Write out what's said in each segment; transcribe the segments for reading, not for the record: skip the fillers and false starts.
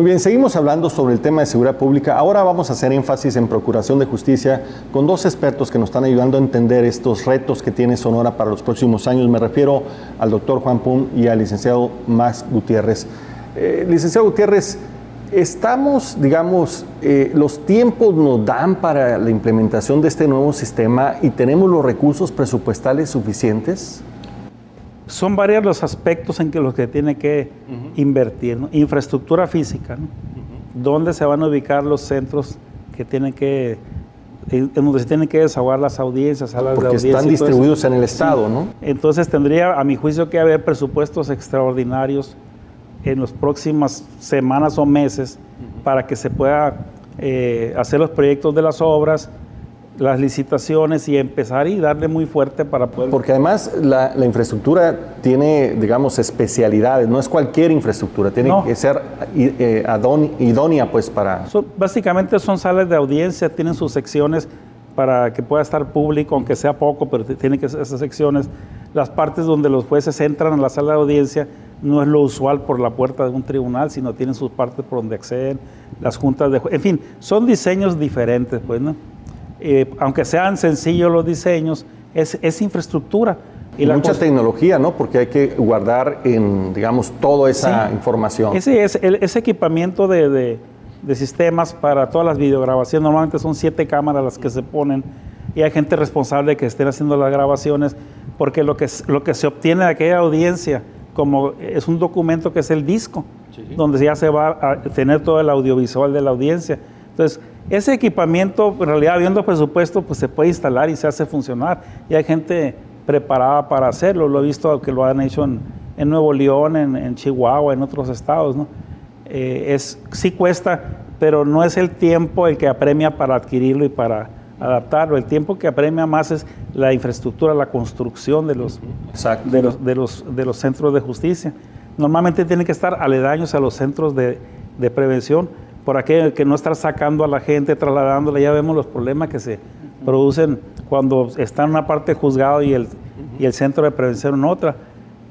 bien, seguimos hablando sobre el tema de seguridad pública. Ahora vamos a hacer énfasis en Procuración de Justicia con dos expertos que nos están ayudando a entender estos retos que tiene Sonora para los próximos años. Me refiero al doctor Juan Pun y al licenciado Max Gutiérrez. Licenciado Gutiérrez, estamos, digamos, los tiempos nos dan para la implementación de este nuevo sistema y tenemos los recursos presupuestales suficientes. Son varios los aspectos en los que tiene que invertir, ¿no? Infraestructura física, ¿no? ¿Dónde se van a ubicar los centros que tienen que, en donde se tienen que desahogar las audiencias, salas de audiencia? Porque están distribuidos en el Estado, ¿no? Entonces tendría, a mi juicio, que haber presupuestos extraordinarios en las próximas semanas o meses para que se pueda hacer los proyectos de las obras, las licitaciones y empezar y darle muy fuerte para poder... Porque además la infraestructura tiene, digamos, especialidades, no es cualquier infraestructura, tiene que ser idónea pues para... Básicamente son salas de audiencia, tienen sus secciones para que pueda estar público, aunque sea poco, pero tienen que ser esas secciones. Las partes donde los jueces entran a la sala de audiencia no es lo usual por la puerta de un tribunal, sino tienen sus partes por donde acceden, las juntas de... En fin, son diseños diferentes, pues, ¿no? Aunque sean sencillos los diseños, es infraestructura. Y mucha tecnología, ¿no? Porque hay que guardar en, digamos, toda esa información. Ese equipamiento de sistemas para todas las videograbaciones, normalmente son 7 cámaras las que se ponen y hay gente responsable de que estén haciendo las grabaciones, porque lo que se obtiene de aquella audiencia, como es un documento que es el disco, donde ya se va a tener todo el audiovisual de la audiencia. Entonces, ese equipamiento, en realidad, habiendo presupuesto, pues se puede instalar y se hace funcionar. Y hay gente preparada para hacerlo. Lo he visto que lo han hecho en Nuevo León, en Chihuahua, en otros estados, ¿no? Sí cuesta, pero no es el tiempo el que apremia para adquirirlo y para adaptarlo. El tiempo que apremia más es la infraestructura, la construcción de los centros de justicia. Normalmente tienen que estar aledaños a los centros de prevención, por aquello que no estar sacando a la gente, trasladándola. Ya vemos los problemas que se producen cuando está en una parte juzgado y el centro de prevención en otra.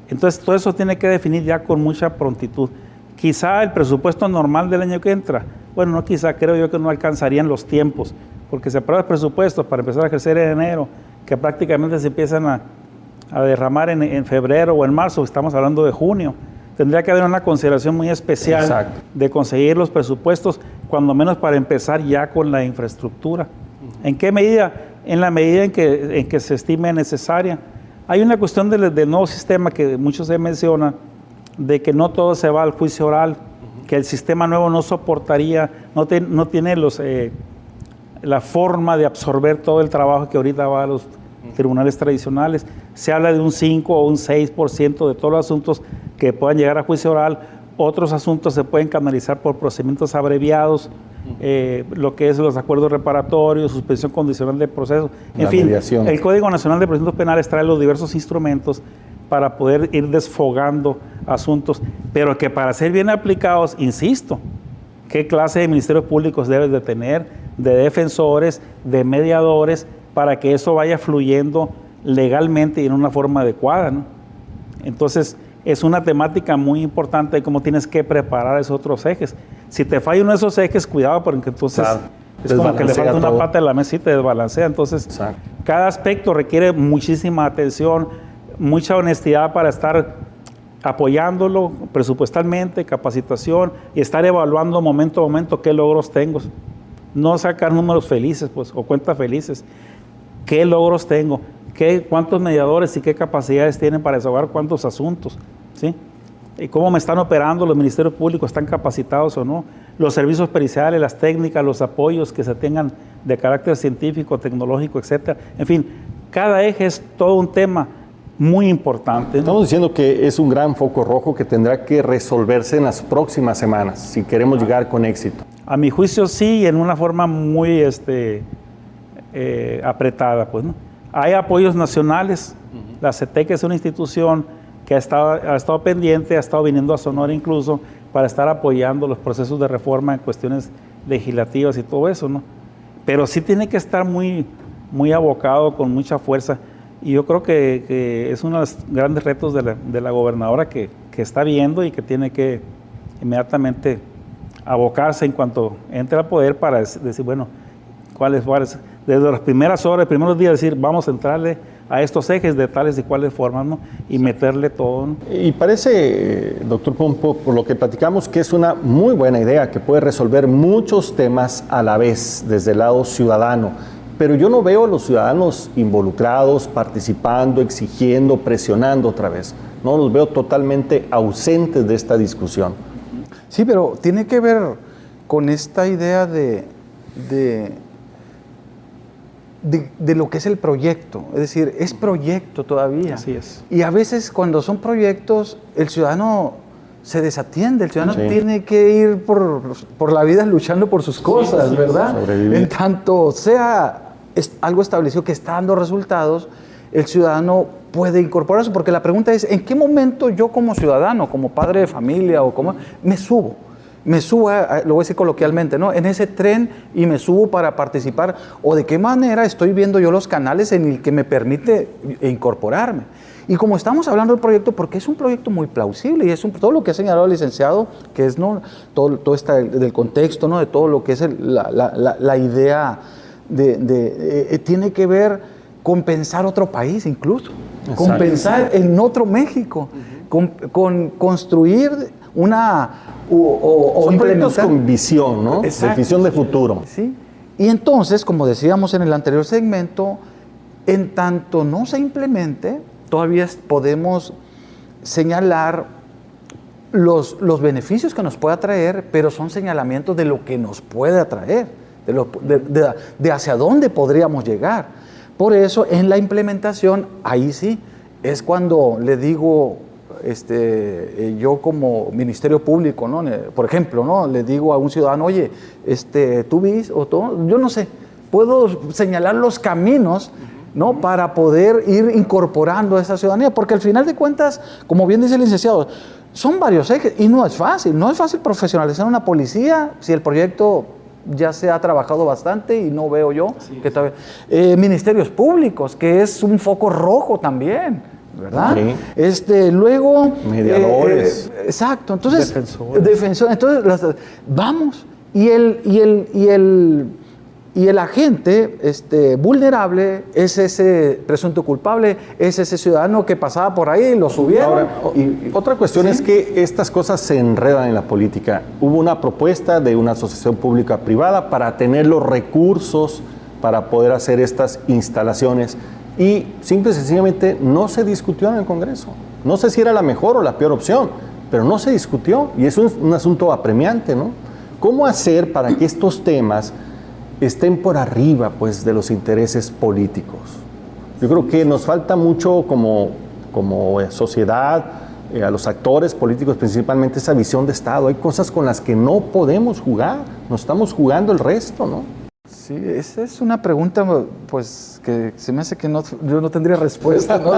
Entonces, todo eso tiene que definir ya con mucha prontitud. Quizá el presupuesto normal del año que entra, bueno, no quizá, creo yo que no alcanzarían los tiempos, porque se aprueba el presupuesto para empezar a ejercer en enero, que prácticamente se empiezan a derramar en febrero o en marzo, estamos hablando de junio. Tendría que haber una consideración muy especial de conseguir los presupuestos, cuando menos para empezar ya con la infraestructura. ¿En qué medida? En la medida en que se estime necesaria. Hay una cuestión del nuevo sistema que muchos se menciona, de que no todo se va al juicio oral, que el sistema nuevo no soportaría, no tiene la forma de absorber todo el trabajo que ahorita va a los tribunales tradicionales. Se habla de un 5 o un 6% de todos los asuntos que puedan llegar a juicio oral. Otros asuntos se pueden canalizar por procedimientos abreviados, lo que es los acuerdos reparatorios, suspensión condicional de proceso. En fin, mediación. El Código Nacional de Procedimientos Penales trae los diversos instrumentos para poder ir desfogando asuntos, pero que para ser bien aplicados, insisto, ¿qué clase de ministerios públicos debes de tener? De defensores, de mediadores, para que eso vaya fluyendo legalmente y en una forma adecuada, ¿no? Entonces, es una temática muy importante de cómo tienes que preparar esos otros ejes. Si te falla uno de esos ejes, cuidado, porque entonces es como que le falta una pata de la mesa y te desbalancea. Entonces, cada aspecto requiere muchísima atención, mucha honestidad para estar apoyándolo presupuestalmente, capacitación, y estar evaluando momento a momento qué logros tengo. No sacar números felices, pues, o cuentas felices. ¿Qué logros tengo? ¿Cuántos mediadores y qué capacidades tienen para desahogar cuántos asuntos? ¿Sí? ¿Y cómo me están operando los ministerios públicos? ¿Están capacitados o no? Los servicios periciales, las técnicas, los apoyos que se tengan de carácter científico, tecnológico, etcétera. En fin, cada eje es todo un tema muy importante, ¿no? Estamos diciendo que es un gran foco rojo que tendrá que resolverse en las próximas semanas si queremos llegar con éxito. A mi juicio sí, en una forma muy apretada, pues, ¿no? Hay apoyos nacionales. La CETEC es una institución que ha estado pendiente, ha estado viniendo a Sonora incluso para estar apoyando los procesos de reforma en cuestiones legislativas y todo eso, ¿no? Pero sí tiene que estar muy, muy abocado, con mucha fuerza. Y yo creo que es uno de los grandes retos de la gobernadora que está viendo y que tiene que inmediatamente abocarse en cuanto entre al poder para decir, bueno, cuáles, desde las primeras horas, primeros días, decir, vamos a entrarle a estos ejes de tales y cuales formas, ¿no? Y meterle todo, ¿no? Y parece, doctor Pompo, por lo que platicamos, que es una muy buena idea, que puede resolver muchos temas a la vez desde el lado ciudadano. Pero yo no veo a los ciudadanos involucrados, participando, exigiendo, presionando otra vez. No los veo totalmente ausentes de esta discusión. Sí, pero tiene que ver con esta idea de lo que es el proyecto. Es decir, es proyecto todavía. Así es. Y a veces cuando son proyectos, el ciudadano se desatiende. El ciudadano tiene que ir por la vida luchando por sus cosas, ¿verdad? Sobrevivir. En tanto sea algo establecido que está dando resultados, el ciudadano puede incorporarse. Porque la pregunta es, ¿en qué momento yo como ciudadano, como padre de familia, o como me subo? Me subo, lo voy a decir coloquialmente, ¿no? En ese tren y me subo para participar. ¿O de qué manera estoy viendo yo los canales en el que me permite incorporarme? Y como estamos hablando del proyecto, porque es un proyecto muy plausible y es todo lo que ha señalado el licenciado, que es, ¿no?, todo está del contexto, ¿no?, de todo lo que es la idea tiene que ver con pensar otro país incluso, Exacto. con pensar en otro México, con construir una... Son proyectos con visión, ¿no? Exacto. De visión de futuro. ¿Sí? Y entonces, como decíamos en el anterior segmento, en tanto no se implemente, todavía podemos señalar los beneficios que nos puede atraer, pero son señalamientos de lo que nos puede atraer, de hacia dónde podríamos llegar. Por eso, en la implementación, ahí sí, es cuando le digo... yo como Ministerio Público, ¿no?, por ejemplo, ¿no?, le digo a un ciudadano, oye, tú vis o todo, yo no sé, puedo señalar los caminos, ¿no?, para poder ir incorporando a esa ciudadanía, porque al final de cuentas, como bien dice el licenciado, son varios ejes y no es fácil profesionalizar una policía si el proyecto ya se ha trabajado bastante y no veo yo que todavía. Ministerios públicos, que es un foco rojo también, ¿verdad? Sí. Luego... Mediadores. Exacto. Entonces... Defensores. Entonces, vamos. Y el agente vulnerable es ese presunto culpable, es ese ciudadano que pasaba por ahí y lo subieron. Ahora, otra cuestión es que estas cosas se enredan en la política. Hubo una propuesta de una asociación pública-privada para tener los recursos para poder hacer estas instalaciones. Y simple y sencillamente no se discutió en el Congreso. No sé si era la mejor o la peor opción, pero no se discutió y es un asunto apremiante, ¿no? ¿Cómo hacer para que estos temas estén por arriba, pues, de los intereses políticos? Yo creo que nos falta mucho como sociedad, a los actores políticos principalmente, esa visión de Estado. Hay cosas con las que no podemos jugar, nos estamos jugando el resto, ¿no? Sí, esa es una pregunta, pues, que se me hace que yo no tendría respuesta, ¿no?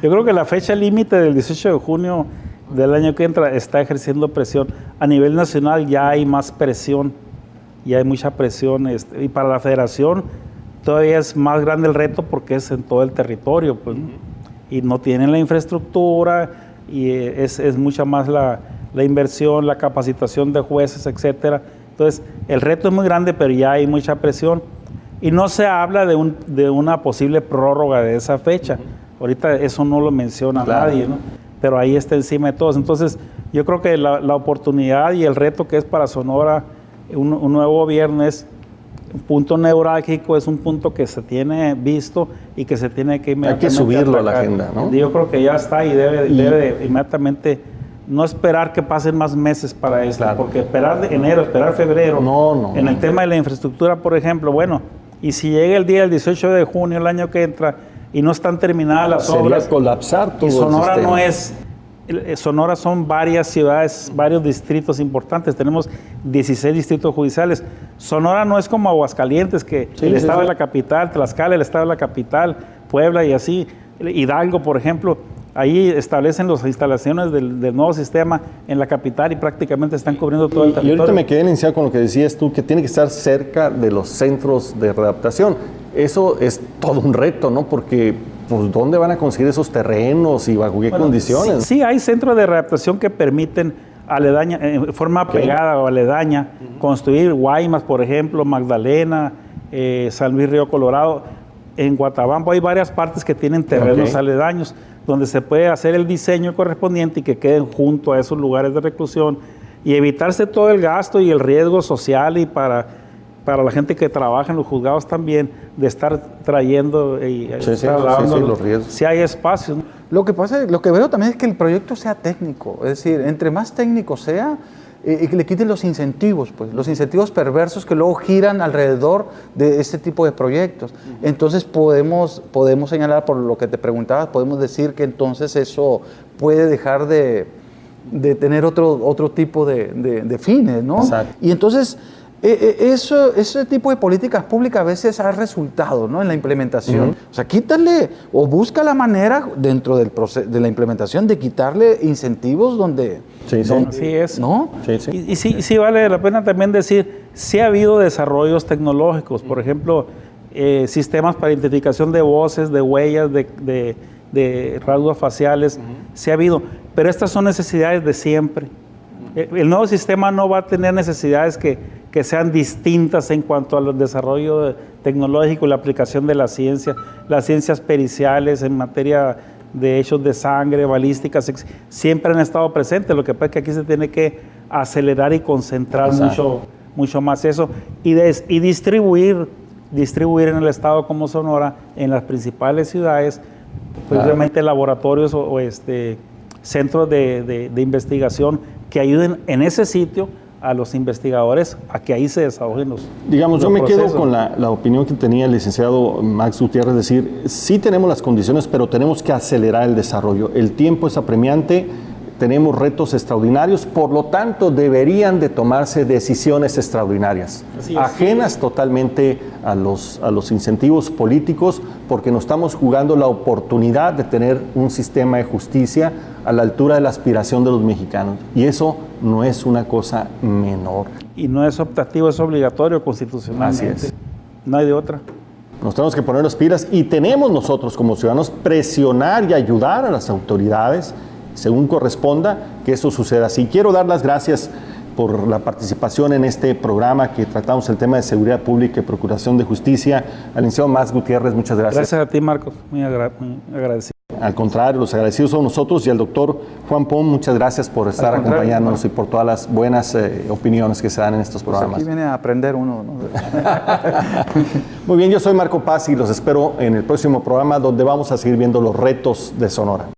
Yo creo que la fecha límite del 18 de junio del año que entra está ejerciendo presión. A nivel nacional ya hay más presión, ya hay mucha presión, y para la federación todavía es más grande el reto porque es en todo el territorio, pues, ¿no? Y no tienen la infraestructura y es mucha más la inversión, la capacitación de jueces, etcétera. Entonces, el reto es muy grande, pero ya hay mucha presión. Y no se habla de una posible prórroga de esa fecha. Ahorita eso no lo menciona nadie, ¿no? Pero ahí está encima de todos. Entonces, yo creo que la oportunidad y el reto que es para Sonora, un nuevo gobierno, es un punto neurálgico, es un punto que se tiene visto y que se tiene que inmediatamente hay que subirlo atacar. a la agenda, ¿no? Yo creo que ya está y debe de inmediatamente... No esperar que pasen más meses para esto, claro. Porque esperar de enero, esperar febrero. En el tema de la infraestructura, por ejemplo, bueno, y si llega el día del 18 de junio el año que entra y no están terminadas las obras. Sería colapsar todo y Sonora el sistema. no es. Sonora son varias ciudades, varios distritos importantes. Tenemos 16 distritos judiciales. Sonora no es como Aguascalientes, que el estado es la capital, Tlaxcala, el estado es la capital, Puebla y así. Hidalgo, por ejemplo. Ahí establecen las instalaciones del nuevo sistema en la capital y prácticamente están cubriendo todo el territorio. Y ahorita me quedé iniciado con lo que decías tú, que tiene que estar cerca de los centros de readaptación. Eso es todo un reto, ¿no? Porque, pues, ¿dónde van a conseguir esos terrenos y bajo qué condiciones? Sí, hay centros de readaptación que permiten aledaña, en forma pegada o aledaña, construir Guaymas, por ejemplo, Magdalena, San Luis Río Colorado. En Guatabampo hay varias partes que tienen terrenos aledaños, donde se puede hacer el diseño correspondiente y que queden junto a esos lugares de reclusión y evitarse todo el gasto y el riesgo social y para la gente que trabaja en los juzgados también, de estar trayendo y los riesgos. Si hay espacios. Lo que pasa, lo que veo también es que el proyecto sea técnico, es decir, entre más técnico sea, y que le quiten los incentivos, pues, los incentivos perversos que luego giran alrededor de este tipo de proyectos. Entonces podemos señalar, por lo que te preguntabas, podemos decir que entonces eso puede dejar de tener otro tipo de fines, ¿no? Exacto. Y entonces ese tipo de políticas públicas a veces ha resultado, ¿no?, en la implementación. O sea, quítale o busca la manera dentro del proceso de la implementación de quitarle incentivos donde... Así es. ¿No? Y sí vale la pena también decir, sí ha habido desarrollos tecnológicos, por ejemplo, sistemas para identificación de voces, de huellas, de rasgos faciales, sí ha habido, pero estas son necesidades de siempre. El nuevo sistema no va a tener necesidades que sean distintas en cuanto al desarrollo tecnológico, la aplicación de la ciencia, las ciencias periciales en materia de hechos de sangre, balísticas, siempre han estado presentes. Lo que pasa es que aquí se tiene que acelerar y concentrar mucho más eso y distribuir en el estado como Sonora, en las principales ciudades, precisamente laboratorios o centros de investigación que ayuden en ese sitio a los investigadores a que ahí se desarrollen los Digamos, yo me procesos. quedo con la opinión que tenía el licenciado Max Gutiérrez, decir, sí tenemos las condiciones, pero tenemos que acelerar el desarrollo. El tiempo es apremiante, tenemos retos extraordinarios, por lo tanto deberían de tomarse decisiones extraordinarias, ajenas totalmente a los incentivos políticos, porque nos estamos jugando la oportunidad de tener un sistema de justicia a la altura de la aspiración de los mexicanos, y eso no es una cosa menor. Y no es optativo, es obligatorio constitucionalmente. Así es. No hay de otra. Nos tenemos que poner las pilas y tenemos nosotros como ciudadanos presionar y ayudar a las autoridades según corresponda que eso suceda así. Quiero dar las gracias por la participación en este programa que tratamos el tema de seguridad pública y procuración de justicia. Al licenciado Max Gutiérrez, muchas gracias. Gracias a ti, Marcos. Muy agradecido. Al contrario, los agradecidos son nosotros, y al doctor Juan Pom, muchas gracias por estar acompañándonos y por todas las buenas opiniones que se dan en estos programas. Aquí viene a aprender uno, ¿no? Muy bien, yo soy Marco Paz y los espero en el próximo programa, donde vamos a seguir viendo los retos de Sonora.